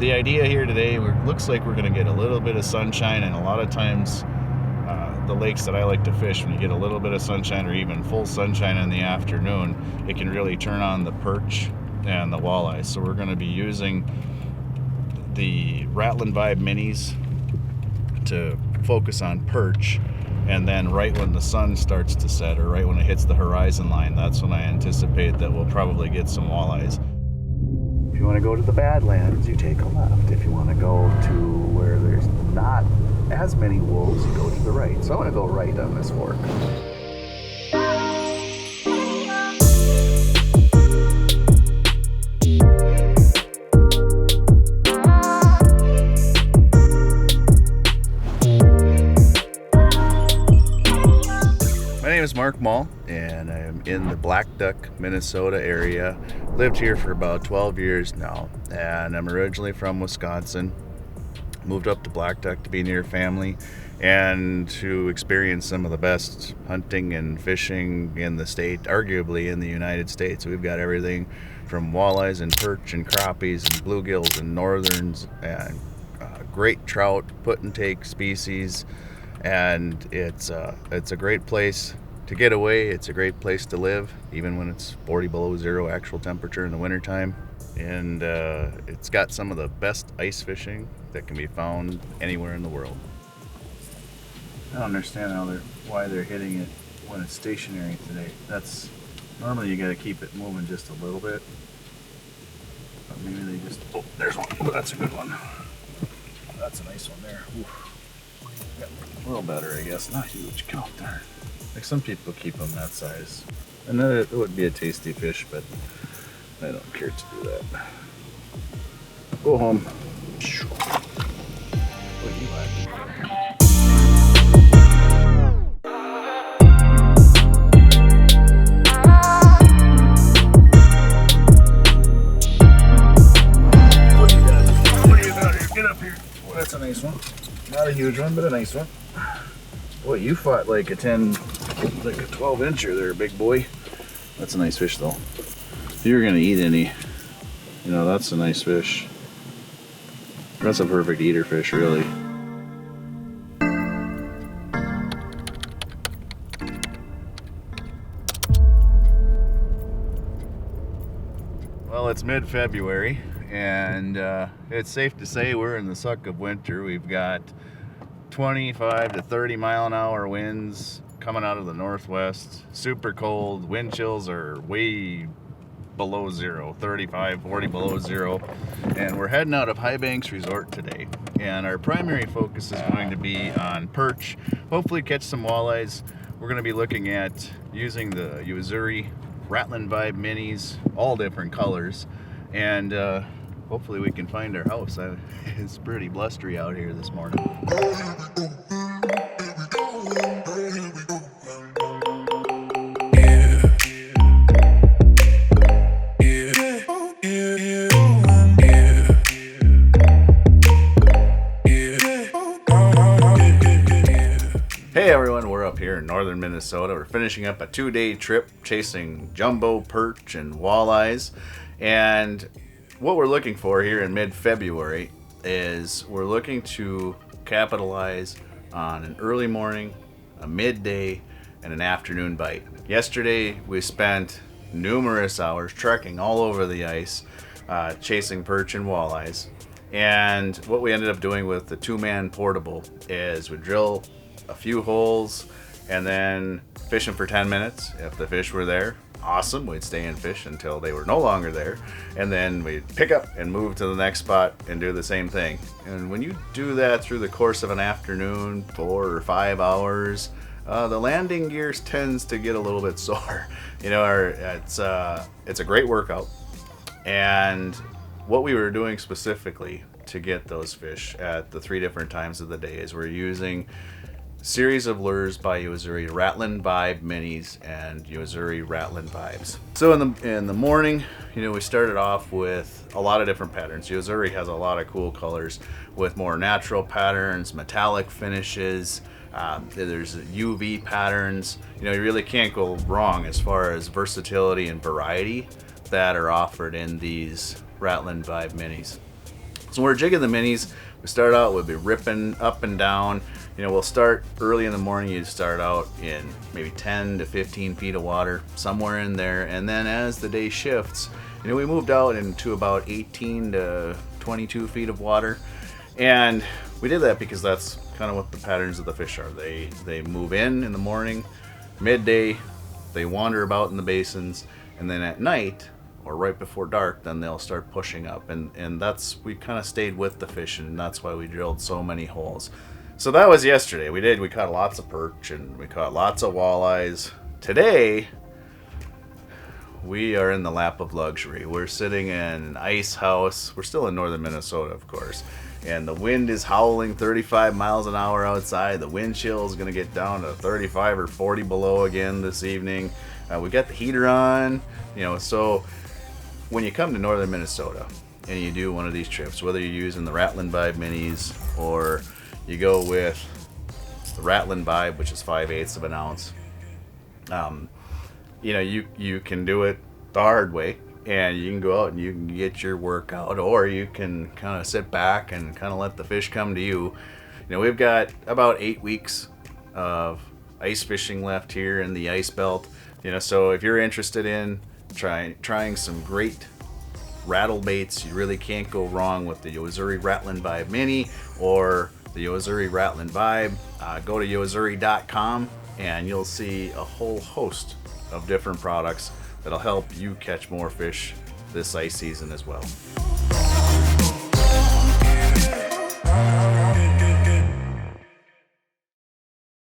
the idea here today, looks like we're going to get a little bit of sunshine, and a lot of times the lakes that I like to fish, when you get a little bit of sunshine or even full sunshine in the afternoon, it can really turn on the perch and the walleye. So we're going to be using the Rattlin Vibe Minis to focus on perch, and then right when the sun starts to set, or right when it hits the horizon line, that's when I anticipate that we'll probably get some walleyes. If you want to go to the Badlands, you take a left. If you want to go to where there's not as many wolves, you go to the right. So I'm going to go right on this fork. My name is Mark Maule, and I'm in the Black Duck, Minnesota area. Lived here for about 12 years now, and I'm originally from Wisconsin. Moved up to Black Duck to be near family and to experience some of the best hunting and fishing in the state, arguably in the United States. We've got everything from walleyes and perch and crappies and bluegills and northerns and great trout, put and take species, and it's a great place to get away. It's a great place to live, even when it's 40 below zero actual temperature in the wintertime. And it's got some of the best ice fishing that can be found anywhere in the world. I don't understand why they're hitting it when it's stationary today. That's normally you got to keep it moving just a little bit, but maybe they just, oh, there's one. Oh, that's a good one. That's a nice one there. Oof. Yeah, a little better, I guess. Not huge. Get out there. Like, some people keep them that size, and it would be a tasty fish, but I don't care to do that. Go home. What are you laughing at? What do you got here? Get up here. Well, that's a nice one. Not a huge one, but a nice one. Boy, you fought like a 12 incher there, big boy. That's a nice fish though. If you're gonna eat any, you know, that's a nice fish. That's a perfect eater fish, really. Well, it's mid-February, and it's safe to say we're in the suck of winter. We've got 25 to 30 mile an hour winds coming out of the northwest. Super cold. Wind chills are way below zero, 35, 40 below zero. And we're heading out of High Banks Resort today. And our primary focus is going to be on perch. Hopefully catch some walleyes. We're going to be looking at using the Yo-Zuri Rattlin Vibe Minis, all different colors. And hopefully we can find our house. It's pretty blustery out here this morning. Hey everyone, we're up here in northern Minnesota. We're finishing up a 2-day trip chasing jumbo perch and walleyes. And what we're looking for here in mid-February is we're looking to capitalize on an early morning, a midday, and an afternoon bite. Yesterday we spent numerous hours trekking all over the ice, chasing perch and walleyes. And what we ended up doing with the 2-man portable is we drill a few holes and then fishing for 10 minutes. If the fish were there, awesome, we'd stay and fish until they were no longer there, and then we'd pick up and move to the next spot and do the same thing. And when you do that through the course of an afternoon, 4 or 5 hours, the landing gears tends to get a little bit sore. You know, it's a great workout. And what we were doing specifically to get those fish at the 3 different times of the day is we're using series of lures by Yo-Zuri, Rattlin Vibe Minis and Yo-Zuri Rattlin Vibes. So in the morning, you know, we started off with a lot of different patterns. Yo-Zuri has a lot of cool colors with more natural patterns, metallic finishes. There's UV patterns. You know, you really can't go wrong as far as versatility and variety that are offered in these Rattlin Vibe Minis. So when we're jigging the minis, we start out, we'll be ripping up and down. You know, we'll start early in the morning. You start out in maybe 10 to 15 feet of water, somewhere in there. And then as the day shifts, you know, we moved out into about 18 to 22 feet of water. And we did that because that's kind of what the patterns of the fish are. They move in the morning, midday, they wander about in the basins, and then at night, or right before dark, then they'll start pushing up, and that's, we kind of stayed with the fish, and that's why we drilled so many holes. So that was yesterday. We caught lots of perch and we caught lots of walleyes. Today we are in the lap of luxury. We're sitting in an ice house. We're still in northern Minnesota, of course, and the wind is howling 35 miles an hour outside. The wind chill is going to get down to 35 or 40 below again this evening. We got the heater on, you know. So when you come to northern Minnesota and you do one of these trips, whether you're using the Rattlin Vibe Minis or you go with the Rattl'N Vibe, which is 5/8 of an ounce, you know, you can do it the hard way, and you can go out and you can get your workout, or you can kind of sit back and kind of let the fish come to you. You know, we've got about 8 weeks of ice fishing left here in the ice belt. You know, so if you're interested in trying some great rattle baits, you really can't go wrong with the Yo-Zuri Rattlin Vibe Mini or the Yo-Zuri Rattlin Vibe. Go to Yo-Zuri.com and you'll see a whole host of different products that'll help you catch more fish this ice season as well.